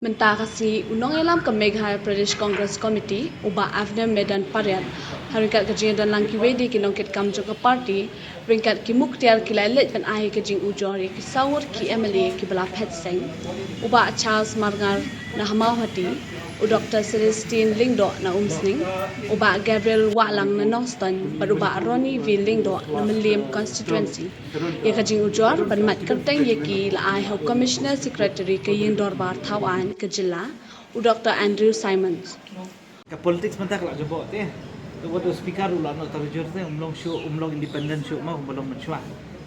Menta kasi unong elam ka Meghalaya Pradesh Congress Committee uba Avner Medan Paryat harikat kajing dan lang kiwedi kinongkit kamjo ka party ringkat ki muktiar ki lailet ban ahi kajing Ujor ki sawur ki MLA ki bala phet seng uba Charles Marngar na hamawati u Dr. Celestine Lingdo na umsning uba Gabriel Walang na Nostan ban uba Ronnie V Lingdo na Malim constituency ye kajing Ujor ban mat kyrteng ye ki la ai ho commissioner secretary ka iing dorbar thawan ka jylla u Dr. Andrew Simons Ka politics man tak la jabo te. To what speaker ulan no tar jor te umlong independent show ma umlong menchwa.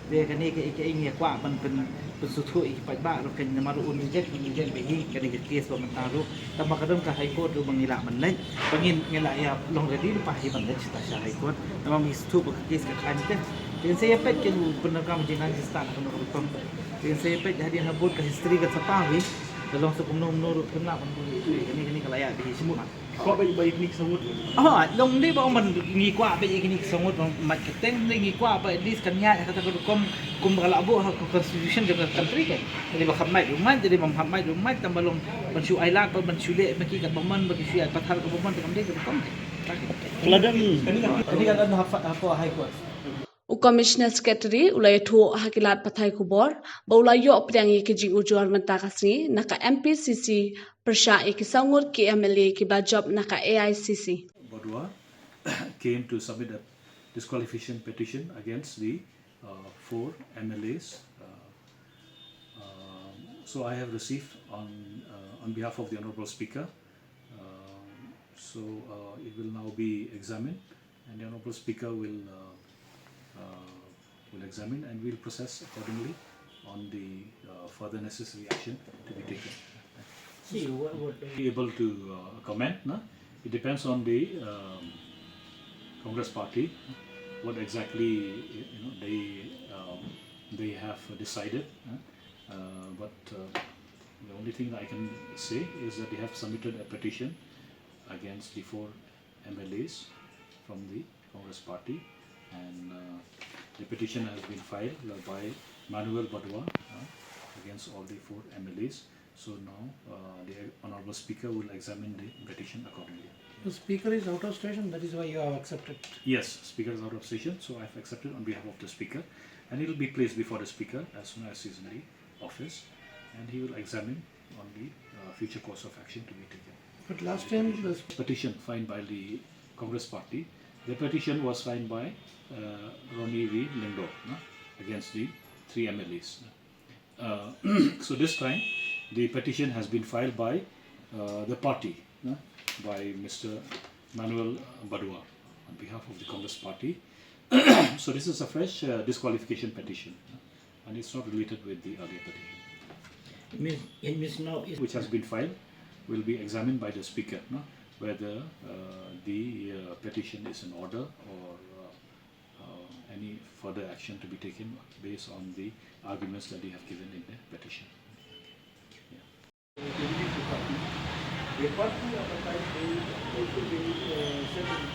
De kani ke ing ya kwa man pen pesuthu ik pa ba ro kan maru unjet behi kani ke case ba mentaru ta makadam ka high court ro mangila man lai pangin ngila ya long ready pa hi man ta sha high court ta mi stu ba case ka kan te den saya pet ke benar kam jingan stan ko no kom den saya pet hadiah habut ka history ka sapawi dalam sebelum menurut kena pun ini kalaya di semua. Kau baik ni semut. Long ni bawa man ngi kwa baik ini semut mat keteng ni ngi kwa baik di kanya kata kum kalau abu constitution juga country kan. Jadi bakal mai rumah jadi mamai rumah tambah long bansu island bansu le bagi kat baman bagi siat pathar ke baman kam dia kom. Keladang Ini kan apa high court. u commissioner secretary ulai tho hakilat pathai kubor baula yo pdang ye ki jing Ujor menta kasi naka MPCC persha e ki sangur ki MLA ki ba job naka AICC Badua came to submit a disqualification petition against the four MLAs. So I have received on behalf of the Honorable Speaker. It will now be examined, and the Honorable Speaker will examine and will process accordingly on the further necessary action to be taken. See what Be able to comment. No? It depends on the Congress party what exactly they have decided. But the only thing I can say is that they have submitted a petition against the four MLAs from the Congress party, and the petition has been filed by Manuel Badua against all the four MLAs. So now the Honorable Speaker will examine the petition accordingly. The Speaker is out of station, that is why you have accepted. Yes, Speaker is out of session, so I have accepted on behalf of the Speaker, and it will be placed before the Speaker as soon as he is in the office, and he will examine on the future course of action to be taken. But last time the Petition filed by the Congress party. The petition was signed by Ronnie V. Lindo against the three MLAs. So this time the petition has been filed by the party, by Mr. Manuel Badua on behalf of the Congress party. So this is a fresh disqualification petition, and it's not related with the earlier petition. it means now Which has been filed will be examined by the Speaker, whether the petition is in order or any further action to be taken based on the arguments that they have given in the petition. the party of the